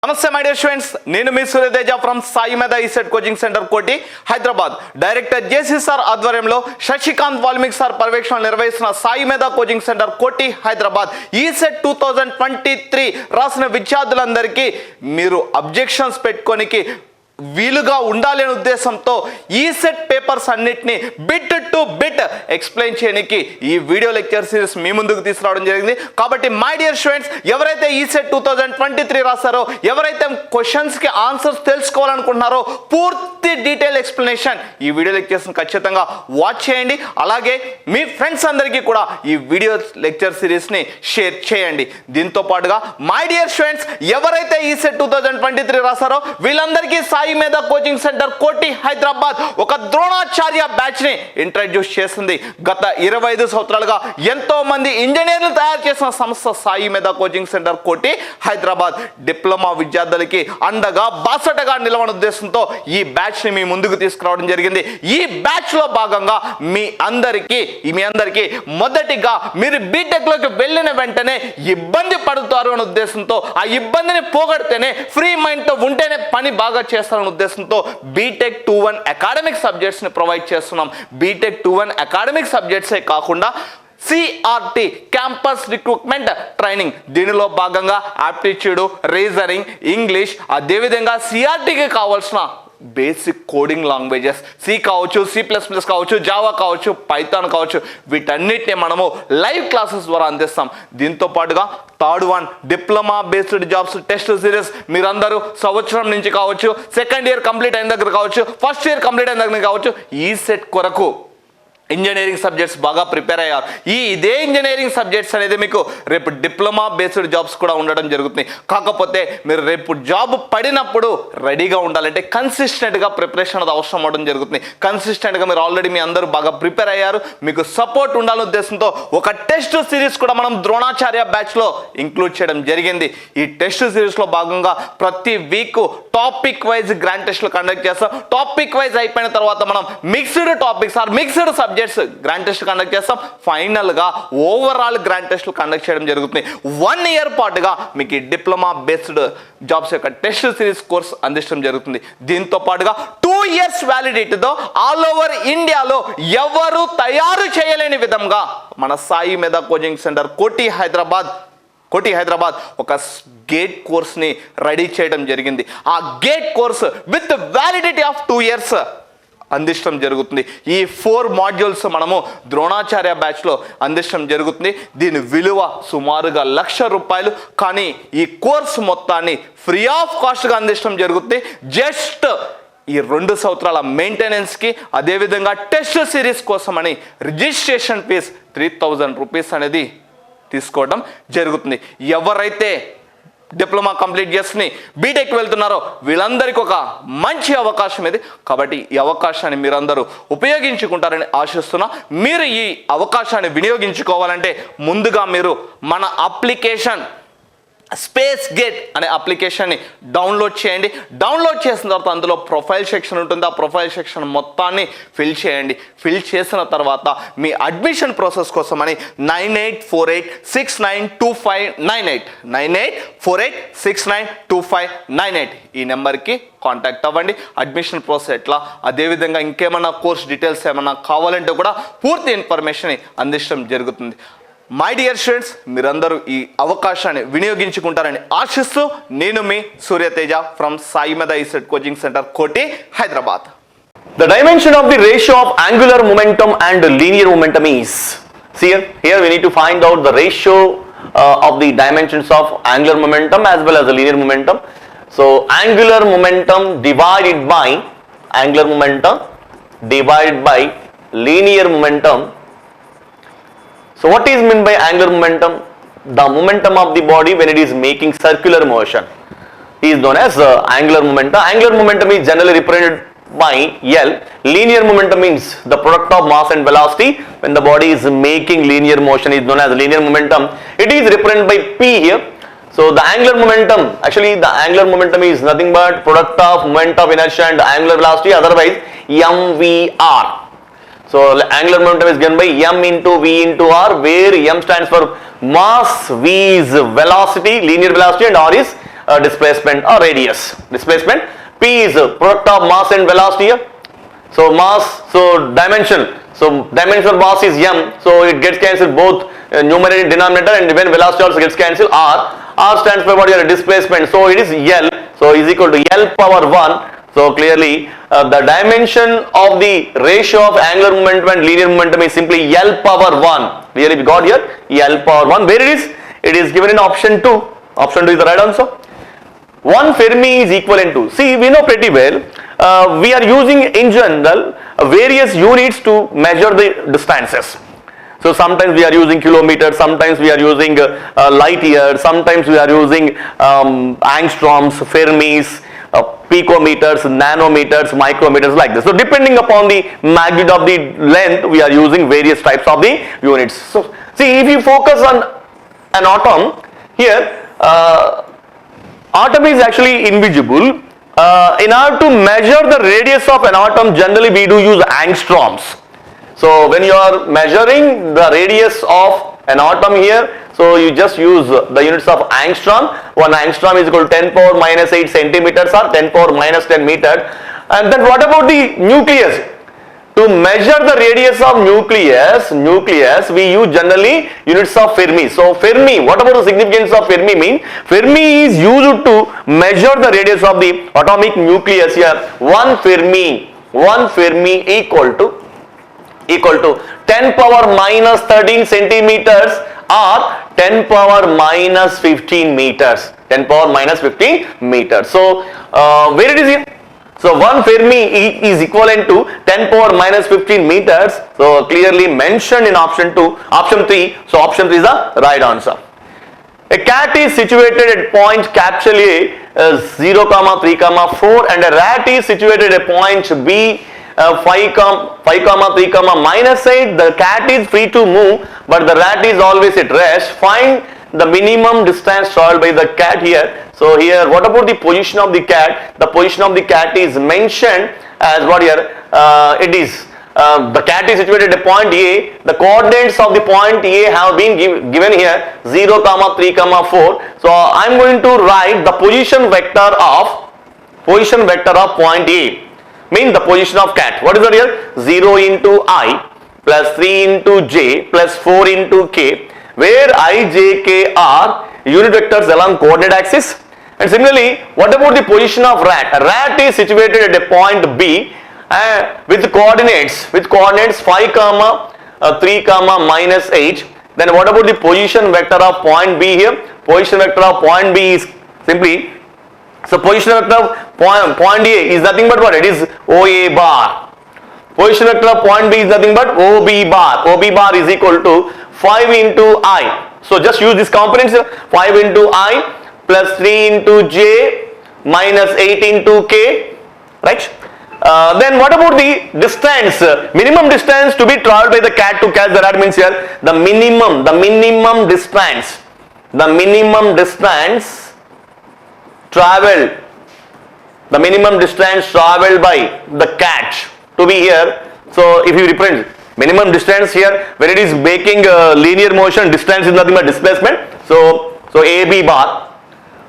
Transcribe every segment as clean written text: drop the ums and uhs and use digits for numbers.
నమస్తే my dear students, నేను మీ Suryateja from Saimedha ECET coaching centre Koti Hyderabad. Director JC sir ఆధ్వర్యంలో శశికాంత్ వాల్మీకి సార్ పర్యవేక్షణలు నిర్వహిస్తున్న సాయిమేధ coaching centre Koti Hyderabad ECET 2023 రాసిన విద్యార్థులందరికీ మీరు అబ్జెక్షన్స్ పెట్టుకోనికి వీలుగా ఉండాలి అనే ఉద్దేశంతో ఈసెట్ పేపర్స్ అన్నిటిని బిట్ టు బిట్ ఎక్స్ప్లెయిన్ చేయడానికి ఈ వీడియో లెక్చర్ సిరీస్ మీ ముందుకు తీసుకురావడం జరిగింది. కాబట్టి మై డియర్ స్టూడెంట్స్, ఎవరైతే ఈసెట్ 2023 రాస్తారో, ఎవరైతే క్వశ్చన్స్కి ఆన్సర్స్ తెలుసుకోవాలనుకుంటున్నారో, పూర్తి డీటెయిల్ ఎక్స్ప్లెనేషన్ ఈ వీడియో లెక్చర్స్ని ఖచ్చితంగా వాచ్ చేయండి. అలాగే మీ ఫ్రెండ్స్ అందరికీ కూడా ఈ వీడియో లెక్చర్ సిరీస్ని షేర్ చేయండి. దీంతో పాటుగా మై డియర్ స్టూడెంట్స్, ఎవరైతే ఈసెట్ 2023 రాస్తారో వీళ్ళందరికీ సాయిమేధ కోచింగ్ సెంటర్ కోటి హైదరాబాద్ ఒక ద్రోణాచార్య బ్యాచ్ ని ఇంట్రడ్యూస్ చేస్తుంది. గత 25 సంవత్సరాలుగా ఎంతో మంది ఇంజనీర్లు తయారు చేసిన సంస్థ సాయిమేధ coaching centre Koti Hyderabad diploma విద్యార్థులకి అండగా బాసటగా నిలవన ఉద్దేశంతో ఈ బ్యాచ్ ని మీ ముందుకు తీసుకురావడం జరిగింది. ఈ బ్యాచ్ లో భాగంగా మీ అందరికీ మొదటిగా మీరు బీటెక్ లోకి వెళ్ళిన వెంటనే ఇబ్బంది పడుతారు అనే ఉద్దేశంతో, ఆ ఇబ్బందిని పోగొడితేనే ఫ్రీ మైండ్ తో ఉంటేనే పని బాగా చేస్తారనే ఉద్దేశంతో బీటెక్ 2-1 అకాడమిక్ సబ్జెక్ట్స్ ని ప్రొవైడ్ చేస్తున్నాం. బీటెక్ 2-1 అకాడమిక్ సబ్జెక్ట్సే కాకుండా సిఆర్టీ క్యాంపస్ రిక్రూట్మెంట్ ట్రైనింగ్, దీనిలో భాగంగా ఆప్టిట్యూడ్, రీజనింగ్, ఇంగ్లీష్, అదేవిధంగా సిఆర్టీకి కావాల్సిన బేసిక్ కోడింగ్ లాంగ్వేజెస్ సి కావచ్చు, C++ కావచ్చు, జావా కావచ్చు, పైథాన్ కావచ్చు, వీటన్నిటిని మనము లైవ్ క్లాసెస్ ద్వారా అందిస్తాం. దీంతో పాటుగా third one diploma based jobs test series, మీరందరూ సంవత్సరం నుంచి కావచ్చు, సెకండ్ ఇయర్ కంప్లీట్ అయిన దగ్గర కావచ్చు, ఫస్ట్ ఇయర్ కంప్లీట్ అయిన దగ్గర కావచ్చు, ఈ సెట్ కొరకు ఇంజనీరింగ్ సబ్జెక్ట్స్ బాగా ప్రిపేర్ అయ్యారు. ఇదే ఇంజనీరింగ్ సబ్జెక్ట్స్ అనేది మీకు రేపు డిప్లొమా బేస్డ్ జాబ్స్ కూడా ఉండడం జరుగుతుంది. కాకపోతే మీరు రేపు జాబ్ పడినప్పుడు రెడీగా ఉండాలంటే కన్సిస్టెంట్గా ప్రిపరేషన్ అది అవసరం అవడం జరుగుతుంది. కన్సిస్టెంట్గా మీరు ఆల్రెడీ మీ అందరూ బాగా ప్రిపేర్ అయ్యారు, మీకు సపోర్ట్ ఉండాలనే ఉద్దేశంతో ఒక టెస్ట్ సిరీస్ కూడా మనం ద్రోణాచార్య బ్యాచ్లో ఇంక్లూడ్ చేయడం జరిగింది. ఈ టెస్ట్ సిరీస్లో భాగంగా ప్రతి వీక్ టాపిక్ వైజ్ గ్రాండ్ టెస్ట్లు కండక్ట్ చేస్తాం. టాపిక్ వైజ్ అయిపోయిన తర్వాత మనం mixed topics or mixed subjects grand test conduct చేస్తాం. ఫైనల్ గా ఓవరాల్ గ్రాండ్ టెస్ట్లు కండక్ట్ చేయడం జరుగుతుంది. 1 ఇయర్ పాటుగా మీకు డిప్లొమా బేస్డ్ జాబ్స్ యొక్క టెస్ట్ సిరీస్ కోర్స్ అందించడం జరుగుతుంది. దీంతో పాటుగా 2 ఇయర్స్ వ్యాలిడిటీతో ఆల్ ఓవర్ ఇండియాలో ఎవరు తయారు చేయలేని విధంగా మన సాయిమేధ కోచింగ్ సెంటర్ కోటి హైదరాబాద్ ఒక గేట్ కోర్స్ని రెడీ చేయడం జరిగింది. ఆ gate course with validity of 2 years అందించడం జరుగుతుంది. ఈ 4 మాడ్యూల్స్ మనము ద్రోణాచార్య బ్యాచ్లో అందించడం జరుగుతుంది. దీని విలువ సుమారుగా ₹1,00,000. కానీ ఈ కోర్స్ మొత్తాన్ని ఫ్రీ ఆఫ్ కాస్ట్గా అందించడం జరుగుతుంది. జస్ట్ ఈ 2 సంవత్సరాల మెయింటెనెన్స్కి, అదేవిధంగా టెస్ట్ సిరీస్ కోసమని రిజిస్ట్రేషన్ ఫీజ్ ₹3,000 అనేది తీసుకోవడం జరుగుతుంది. ఎవరైతే డిప్లొమా కంప్లీట్ చేసుకుని బీటెక్ వెళ్తున్నారో వీళ్ళందరికీ ఒక మంచి అవకాశం ఇది. కాబట్టి ఈ అవకాశాన్ని మీరందరూ ఉపయోగించుకుంటారని ఆశిస్తున్నా. మీరు ఈ అవకాశాన్ని వినియోగించుకోవాలంటే ముందుగా మీరు మన అప్లికేషన్ స్పేస్ గేట్ అనే అప్లికేషన్ని డౌన్లోడ్ చేయండి. డౌన్లోడ్ చేసిన తర్వాత అందులో ప్రొఫైల్ సెక్షన్ ఉంటుంది. ఆ ప్రొఫైల్ సెక్షన్ మొత్తాన్ని ఫిల్ చేయండి. ఫిల్ చేసిన తర్వాత మీ అడ్మిషన్ ప్రాసెస్ కోసమని 9848692598 ఈ నెంబర్కి కాంటాక్ట్ అవ్వండి. అడ్మిషన్ ప్రాసెస్ ఎట్లా, అదేవిధంగా ఇంకేమైనా కోర్స్ డీటెయిల్స్ ఏమైనా కావాలంటే కూడా పూర్తి ఇన్ఫర్మేషన్ అందించడం జరుగుతుంది. మై డియర్ స్టూడెంట్స్, మీరందరూ ఈ అవకాశాన్ని వినియోగించుకుంటారని ఆశిస్తూ నేను మీ Suryateja from Saimedha ECET coaching centre Koti Hyderabad. The dimension of the ratio of angular momentum and linear momentum is, here we need to find out the ratio of the dimensions of angular momentum as well as the linear momentum. So angular momentum divided by linear momentum. So what is meant by angular momentum? The momentum of the body when it is making circular motion is known as angular momentum. Angular momentum is generally represented by L. Linear momentum means the product of mass and velocity when the body is making linear motion is known as linear momentum. It is represented by P here. So the angular momentum is nothing but product of moment of inertia and angular velocity, otherwise MVR. So angular momentum is given by m into v into r, where m stands for mass, v is velocity, linear velocity, and r is displacement or radius. Displacement P is product of mass and velocity here. So mass, so dimension. So dimension of mass is m. So it gets cancelled both numerator and denominator, and when velocity also gets cancelled, r. R stands for what here? Displacement. So it is L. So is equal to L power 1. So clearly the dimension of the ratio of angular momentum and linear momentum is simply L power 1. Clearly we got here L power 1. Where it is? It is given in option 2. Option 2 is the right answer. 1 Fermi is equivalent to. See, we know pretty well. We are using in general various units to measure the distances. So sometimes we are using kilometers, sometimes we are using light years, sometimes we are using angstroms, Fermis, picometers, nanometers, micrometers, like this. So depending upon the magnitude of the length, we are using various types of the units. So see, if you focus on an atom here, atom is actually invisible. In order to measure the radius of an atom, generally we do use angstroms. So when you are measuring the radius of an atom here, so you just use the units of angstrom. 1 angstrom is equal to 10 power minus 8 centimeters or 10 power minus 10 meters. And then what about the nucleus? To measure the radius of nucleus, we use generally units of Fermi. So Fermi, what about the significance of Fermi mean? Fermi is used to measure the radius of the atomic nucleus here. 1 Fermi equal to 10 power minus 13 centimeters or 10 power minus 15 meters. 10 power minus 15 meters. So where it is here? So 1 Fermi is equivalent to 10 power minus 15 meters. So clearly mentioned in option 3. So option 3 is the right answer. A cat is situated at point capital A 0, 3, 4, and a rat is situated at point B 5, 3, minus 8. The cat is free to move, but the rat is always at rest. Find the minimum distance traveled by the cat here. So here, what about the position of the cat? The position of the cat is mentioned as what here? It is the cat is situated at point A. The coordinates of the point A have been given here 0, 3, 4. So I am going to write the position vector of point A. Mean the position of cat. What is that here? 0 into I plus 3 into j plus 4 into k, where I, j, k are unit vectors along coordinate axis. And similarly, what about the position of rat? A rat is situated at a point B with coordinates 5, 3, minus 8. Then what about the position vector of point B here? Position vector of point B is simply, so position vector of point A is nothing but what? It is OA bar. Position vector of point B is nothing but OB bar. OB bar is equal to 5 into I. So just use these components here. 5 into I plus 3 into j minus 8 into k, right? Then what about the distance? Minimum distance to be traveled by the cat to catch the rat means here the minimum distance traveled by the cat to be here. So if you represent minimum distance here, when it is making linear motion, distance is nothing but displacement. So AB bar.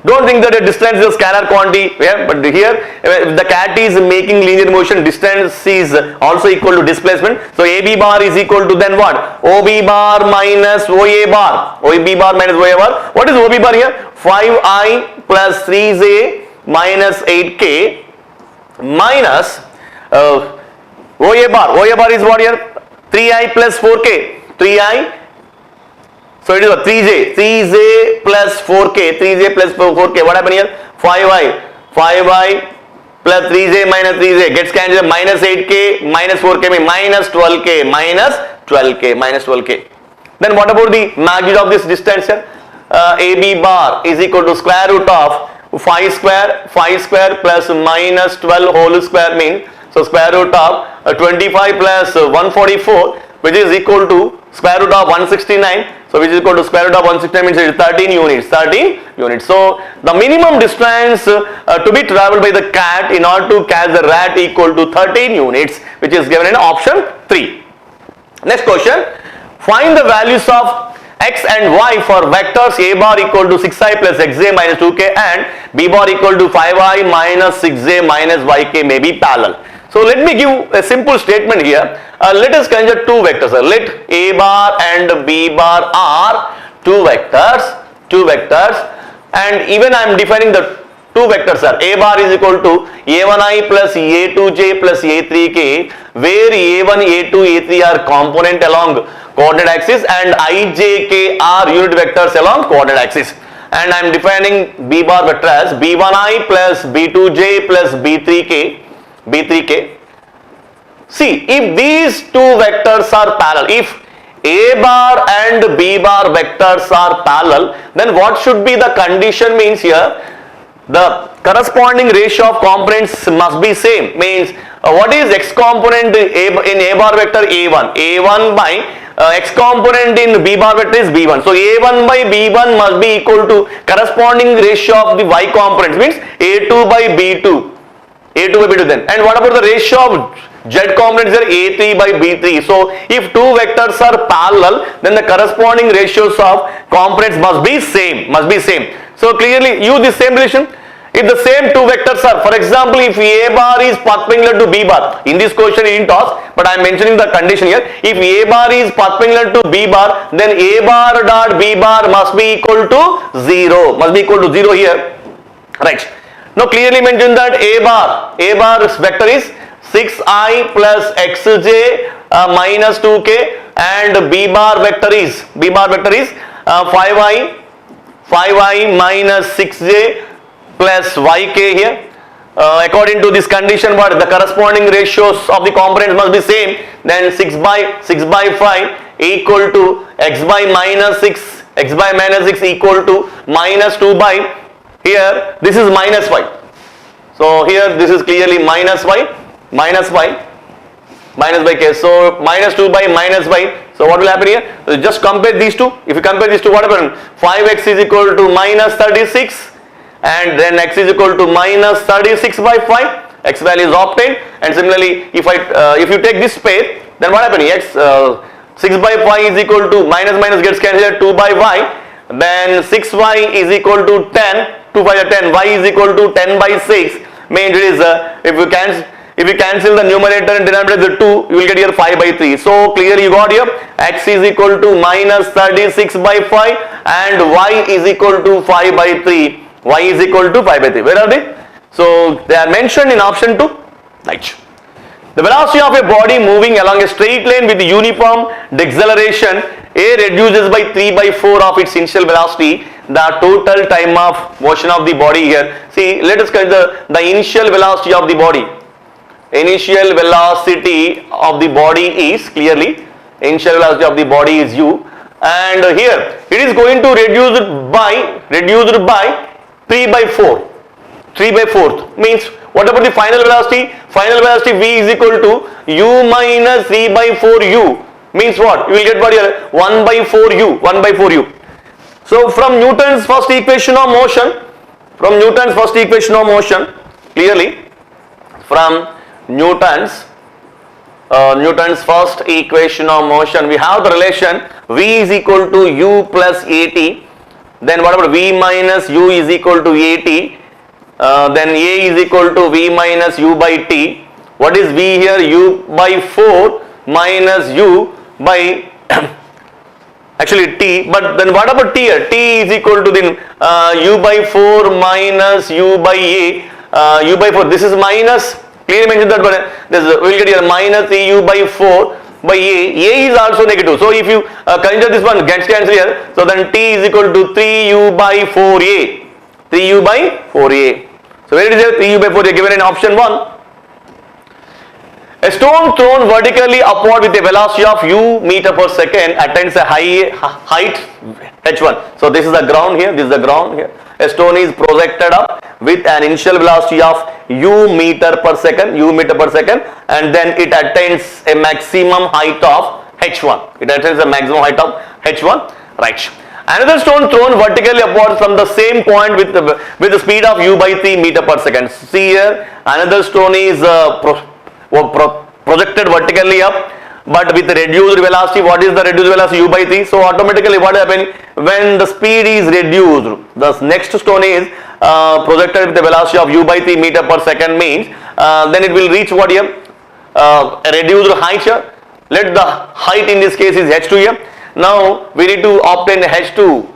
Don't think that a distance is a scalar quantity, yeah, but here if the cat is making linear motion, distance is also equal to displacement. So AB bar is equal to then what? OB bar minus OA bar. OB bar minus OA bar. What is OB bar here? 5I plus 3j minus 8k minus OA bar. OA bar is what here? 3I plus 4k. 3I. So it is a 3j plus 4k. 3j plus 4k. What happened here? 5I plus 3j minus 3j gets cancelled. Minus 8k minus 4k means minus 12k. Minus 12k. Then what about the magnitude of this distance here? AB bar is equal to square root of 5 square plus minus 12 whole square means, so square root of 25 plus 144, which is equal to square root of 169. So which is equal to square root of 169 means it is 13 units. So the minimum distance to be travelled by the cat in order to catch the rat equal to 13 units, which is given in option 3. Next question. Find the values of x and y for vectors a bar equal to 6i plus xj minus 2k and b bar equal to 5i minus 6j minus yk may be parallel. So let me give a simple statement here. Let us consider two vectors. Let a bar and b bar are two vectors, and even I am defining the two vectors are a bar is equal to a1i plus a2j plus a3k, where a1, a2, a3 are component along coordinate axis and I, j, k are unit vectors along coordinate axis. And I am defining b bar vector as b1i plus b2j plus b3k. See, if these two vectors are parallel, if a bar and b bar vectors are parallel, then what should be the condition? Means here the corresponding ratio of components must be same. Means what is x component in a bar vector? a1 by x component in b bar vector is b1. So a1 by b1 must be equal to corresponding ratio of the y components, means a2 by b2. Then, and what about the ratio of z components are a3 by b3. So if two vectors are parallel, then the corresponding ratios of components must be same. So clearly use this same relation. If the same two vectors are, for example, if a bar is perpendicular to b bar, in this question it didn't ask, but I am mentioning the condition here. If a bar is perpendicular to b bar, then a bar dot b bar must be equal to 0. Here, right? Now clearly mention that a bar's vector is 6i plus xj minus 2k, and b bar vector is 5i minus 6j plus yk here. According to this condition, what the corresponding ratios of the components must be same. Then 6 by 5 equal to x by minus 6 equal to minus 2 by, here this is minus y. So here this is clearly minus y k. So minus 2 by minus y. So what will happen here? So just compare these two. If you compare these two, what happens? 5x is equal to minus 36, and then x is equal to minus 36 by 5. X value is obtained. And similarly, if you take this pair, then what happens? X 6 by 5 is equal to minus gets cancelled, 2 by y. Then 6y is equal to 10. 2 by 10. Y is equal to 10 by 6. Means it is if you cancel the numerator and denominator 2, you will get here 5 by 3. So clearly you got here x is equal to minus 36 by 5 and y is equal to 5 by 3. Y is equal to 5 by 3. Where are they? So they are mentioned in option 2. Right. The velocity of a body moving along a straight line with uniform deceleration, A reduces by 3 by 4 of its initial velocity the total time of motion of the body here. See, let us consider the initial velocity of the body. Initial velocity of the body is clearly, initial velocity of the body is u, and here it is going to reduce by 3 by 4. 3 by 4 means what about the final velocity? Final velocity v is equal to u minus 3 by 4 u, means what? You will get what here? 1 by 4 u, 1 by 4 u. So from Newton's first equation of motion, clearly from Newton's first equation of motion, we have the relation v is equal to u plus at. Then what about v minus u is equal to at? Then a is equal to v minus u by t. What is v here? U by 4 minus u by actually t. But then what about t here? T is equal to then u by 4 minus u by a. U by 4. This is minus. Clearly mention that, but we will get here minus eu by 4 by a. A is also negative. So if you consider this one gets cancelled here. So then t is equal to 3u by 4a. 3u by 4a. So where it is here? 3u by 4a given in option 1. A stone thrown vertically upward with a velocity of u meter per second attains a height h1. So this is the ground here. This is the ground here. A stone is projected up with an initial velocity of u meter per second, and then it attains a maximum height of h1. It attains a maximum height of h1. Right. Another stone thrown vertically upwards from the same point with the speed of u by 3 meter per second. See here, another stone is projected vertically up but with reduced velocity, what is the reduced velocity? U by 3. So automatically what happens when the speed is reduced, the next stone is projected with the velocity of U by 3 meter per second means then it will reach what here? A reduced height here. Let the height in this case is h2 here. Now we need to obtain h2.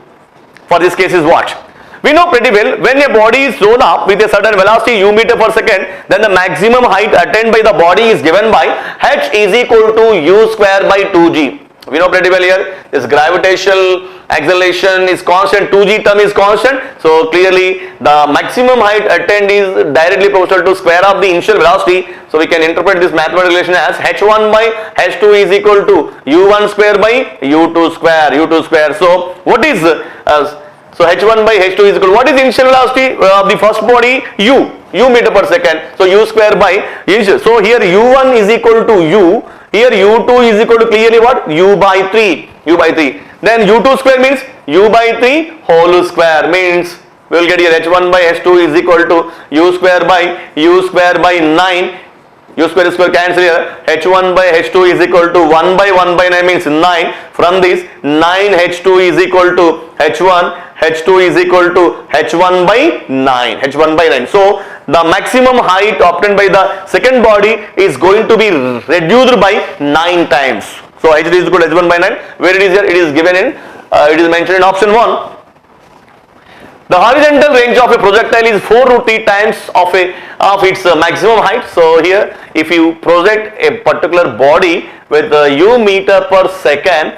For this case is what? We know pretty well when a body is thrown up with a certain velocity u meter per second, then the maximum height attained by the body is given by h is equal to u square by 2g. We know pretty well here this gravitational acceleration is constant, 2g term is constant, so clearly the maximum height attained is directly proportional to square of the initial velocity. So we can interpret this mathematical relation as h1 by h2 is equal to u1 square by u2 square. So what is so h1 by h2 is equal to what is initial velocity of the first body? U meter per second. So u square by initial. So here u1 is equal to u. Here u2 is equal to clearly what? U by 3. Then u2 square means u by 3 whole square, means we will get here h1 by h2 is equal to u square by 9. U square cancel here. H1 by h2 is equal to 1 by 9 means 9. From this 9 h2 is equal to h1. h2 is equal to h1 by 9. So the maximum height obtained by the second body is going to be reduced by 9 times. So h is equal to h1 by 9. Where it is here? It is given in it is mentioned in option 1. The horizontal range of a projectile is 4 root 3 times of its maximum height. So here if you project a particular body with u meter per second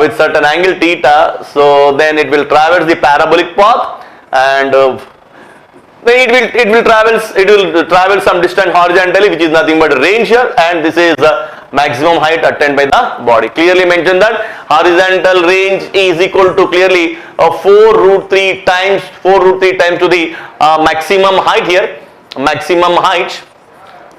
with certain angle theta, so then it will traverse the parabolic path and it will travel some distance horizontally, which is nothing but range here, and this is the maximum height attained by the body. Clearly mentioned that horizontal range is equal to clearly 4 root 3 times to the maximum height here,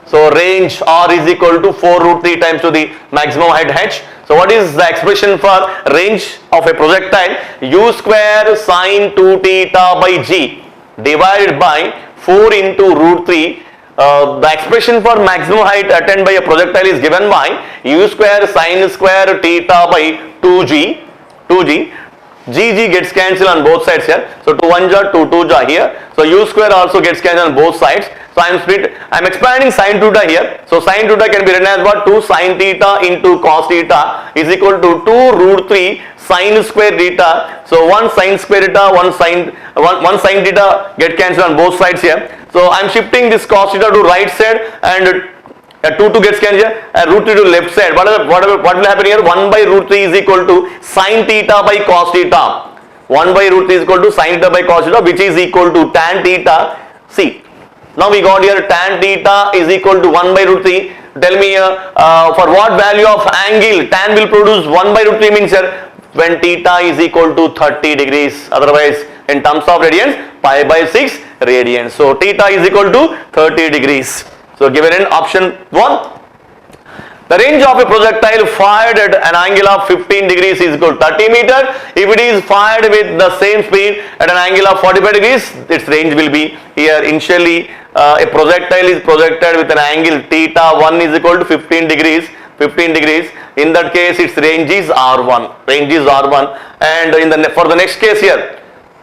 So range r is equal to 4 root 3 times to the maximum height h. So what is the expression for range of a projectile? U square sine 2 theta by g divided by 4 into root 3. The expression for maximum height attained by a projectile is given by u square sine square theta by 2g. G gets cancelled on both sides here. So 2 1 ja 2 2 ja here. So u square also gets cancelled on both sides. So I am expanding sine theta here. So sine theta can be written as what? 2 sine theta into cos theta is equal to 2 root 3 sine square theta. So 1 sine square theta, 1 sine theta get cancelled on both sides here. So I am shifting this cos theta to right side and 2 gets cancelled here, root 3 to left side. What will happen here? 1 by root 3 is equal to sine theta by cos theta. 1 by root 3 is equal to sine theta by cos theta, which is equal to tan theta. See, now we got here tan theta is equal to 1 by root 3. Tell me for what value of angle tan will produce 1 by root 3 means here when theta is equal to 30 degrees. Otherwise in terms of radians, pi by 6 radians. So theta is equal to 30 degrees. So given in option 1. The range of a projectile fired at an angle of 15 degrees is equal to 30 meter. If it is fired with the same speed at an angle of 45 degrees, its range will be here. Initially a projectile is projected with an angle theta 1 is equal to 15 degrees. In that case its range is R1. And for the next case here,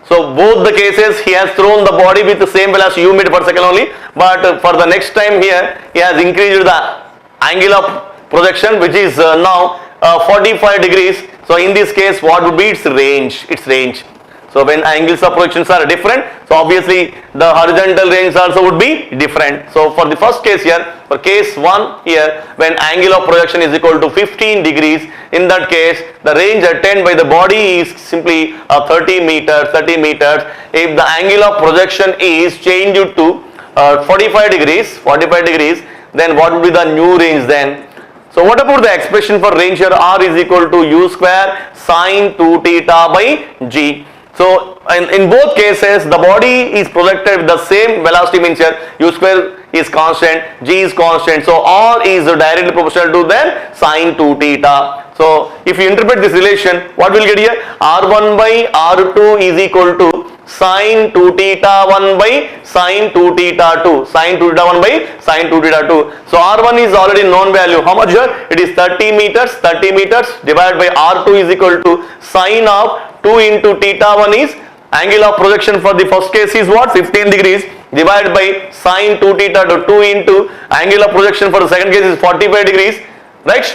so both the cases he has thrown the body with the same velocity u meter per second only, but for the next time here he has increased the angle of projection, which is now 45 degrees. So in this case what would be its range? So when angles of projections are different, so obviously the horizontal range also would be different. So for the first case here, for case 1 here, when angle of projection is equal to 15 degrees, in that case the range attained by the body is simply 30 meters. If the angle of projection is changed to 45 degrees, then what would be the new range then? So what about the expression for range here? R is equal to u square sine 2 theta by g. So in both cases the body is projected with the same velocity, means here u square is constant, g is constant. So R is directly proportional to then sine 2 theta. So if you interpret this relation, what will get here? R1 by R2 is equal to sine 2 theta 1 by sine 2 theta 2. Sine 2 theta 1 by sine 2 theta 2. So R1 is already known value. How much here? It is 30 meters. 30 meters divided by R2 is equal to sine of 2 into theta 1 is angle of projection for the first case is what? 15 degrees divided by sine 2 theta to 2 into angle of projection for the second case is 45 degrees. Right?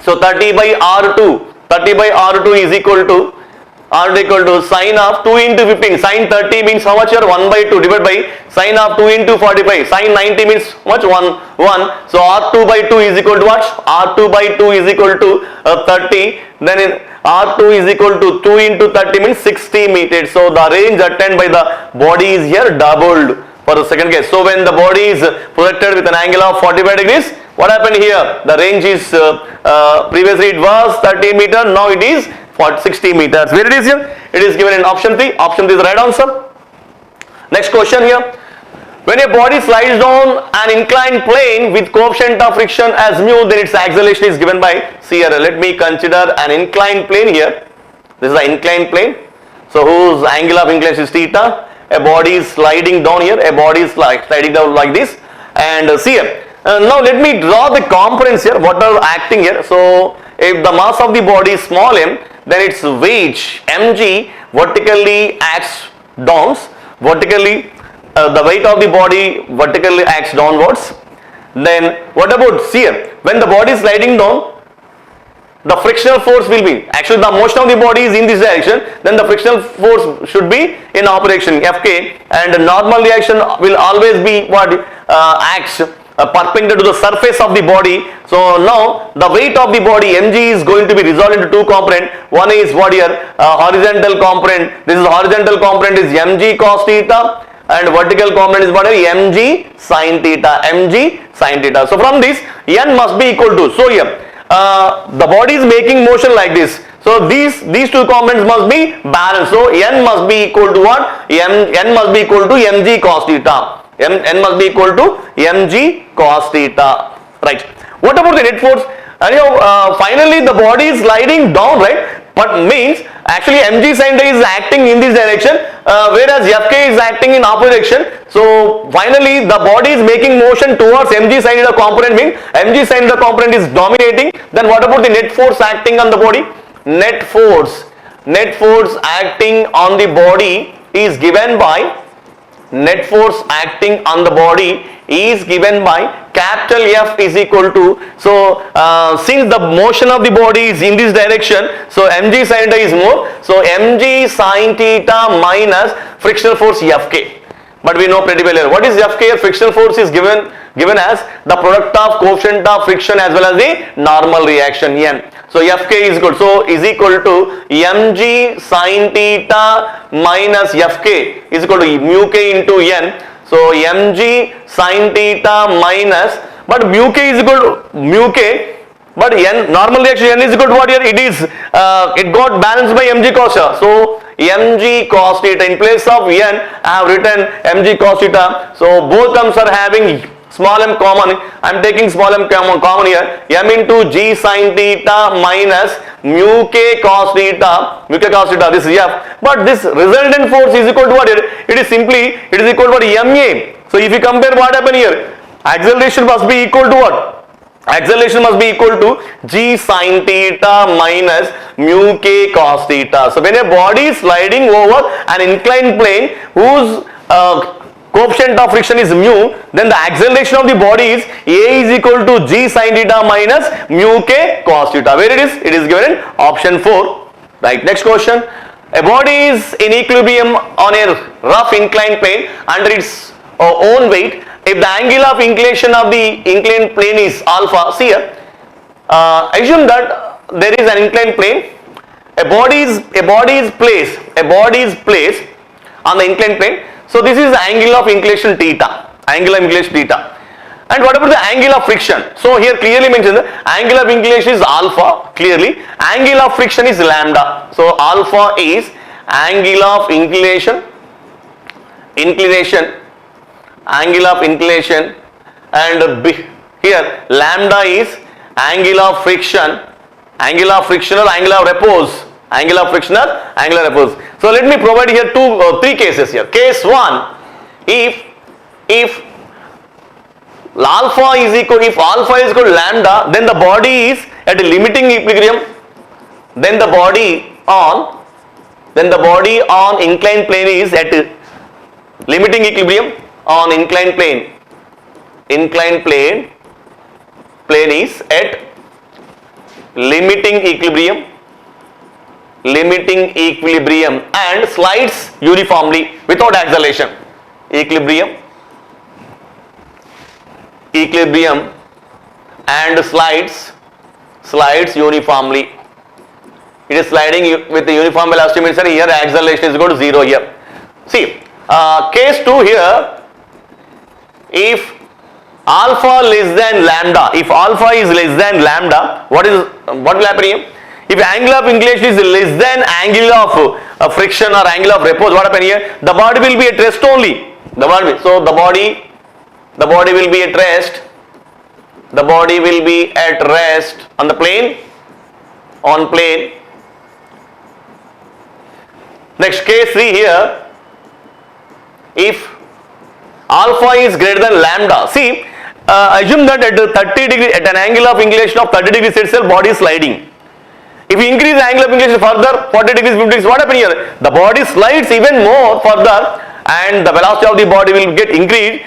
So 30 by R2. 30 by R2 is equal to sine of 2 into 15. Sine 30 means how much here? 1 by 2 divided by sine of 2 into 45. Sine 90 means how much? 1. So R2 by 2 is equal to what? R2 by 2 is equal to 30. Then R2 is equal to 2 into 30 means 60 meters. So the range attained by the body is here doubled for the second case. So when the body is projected with an angle of 45 degrees, what happened here? The range is previously it was 30 meter, now it is 60 meters. Where it is here? It is given in option 3. Option 3 is the right answer. Next question here. When a body slides down an inclined plane with coefficient of friction as mu, then its acceleration is given by CR. Let me consider an inclined plane here. This is an inclined plane. So whose angle of inclination is theta. A body is sliding down here. A body is sliding down like this. And see here. Now let me draw the components here. What are acting here? So if the mass of the body is small m, then its weight mg vertically acts downs. Vertically, the weight of the body vertically acts downwards. Then what about here? When the body is sliding down, the frictional force will be, actually the motion of the body is in this direction, then the frictional force should be in operation Fk, and the normal reaction will always be what acts perpendicular to the surface of the body. So now the weight of the body mg is going to be resolved into two components. One is what here? Horizontal component. This is horizontal component is mg cos theta, and vertical component is what here? Mg sin theta. Mg sin theta. So from this n must be equal to, so here the body is making motion like this. So these two components must be balanced. So n must be equal to what? N must be equal to mg cos theta. N must be equal to mg cos theta. Right. What about the net force? Finally the body is sliding down, right? But means actually mg sin theta is acting in this direction, whereas Fk is acting in opposite direction. So finally the body is making motion towards mg sin theta component, means mg sin theta component is dominating. Then what about the net force acting on the body? Net force acting on the body is given by capital F is equal to, so since the motion of the body is in this direction, so mg sin theta is more, so mg sin theta minus frictional force Fk. But we know pretty well here. What is Fk? Frictional force is given as the product of coefficient of friction as well as the normal reaction N. So Fk is good. So is equal to mg sin theta minus Fk is equal to mu k into N. So mg sin theta minus, but mu k is equal to mu k, but N normal reaction N is equal to what here? It is it got balanced by mg cos theta. So mg cos theta, in place of N I have written mg cos theta. So both terms are having small m common. I am taking small m common here. M into g sin theta minus mu k cos theta. This is F. But this resultant force is equal to what here? It is equal to what? Ma. So if you compare what happened here, acceleration must be equal to what? Acceleration must be equal to g sin theta minus mu k cos theta. So when a body is sliding over an inclined plane whose coefficient of friction is mu, then the acceleration of the body is A is equal to g sin theta minus mu k cos theta. Where it is? It is given in option 4. Right. Next question. A body is in equilibrium on a rough inclined plane under its own weight. If the angle of inclination of the inclined plane is alpha, see here, assume that there is an inclined plane. A body is placed on the inclined plane. So this is the angle of inclination theta. And what about the angle of friction? So here clearly mentioned the angle of inclination is alpha, clearly. Angle of friction is lambda. So alpha is angle of inclination, angle of inclination, and here lambda is angle of friction or angle of repose. Angle of friction or angle of repose. So let me provide here three cases here. Case 1, if alpha is equal to lambda, then the body is at a limiting equilibrium, then the body on inclined plane is at limiting equilibrium on inclined plane is at limiting equilibrium and slides uniformly without acceleration. Equilibrium and slides uniformly. It is sliding with the uniform velocity, means here acceleration is equal to 0 here. See, case 2 here, if alpha less than lambda, what will happen here? If angle of inclination is less than angle of friction or angle of repose, what happen here? The body will be at rest only. So the body will be at rest. The body will be at rest on the plane. Next, case 3 here. If alpha is greater than lambda, see, assume that at 30 degree, at an angle of inclination of 30 degrees itself, body is sliding. If you increase the angle of inclination further, 40 degrees, 50 degrees, what happens here? The body slides even more further, and the velocity of the body will get increased.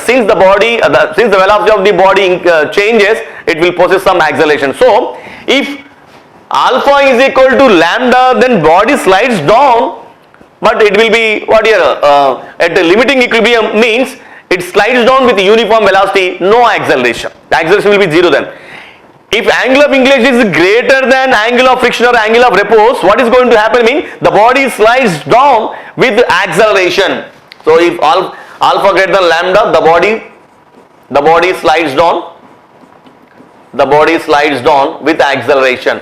Since the velocity of the body changes, it will possess some acceleration. So, if alpha is equal to lambda, then body slides down, but it will be what here? At the limiting equilibrium means it slides down with uniform velocity, no acceleration. The acceleration will be 0 then. If angle of inclination is greater than angle of friction or angle of repose, what is going to happen? Mean the body slides down with acceleration. So if alpha greater than lambda, the body slides down. The body slides down with acceleration.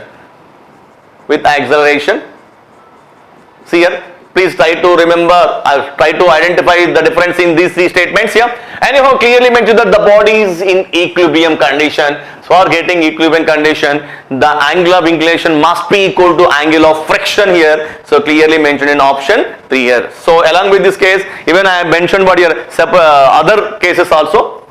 See here. Please try to remember, try to identify the difference in these three statements here. Anyhow, clearly mentioned that the body is in equilibrium condition. For getting equilibrium condition, the angle of inclination must be equal to angle of friction here. So clearly mentioned in option 3 here. So along with this case, even I have mentioned what here other cases also.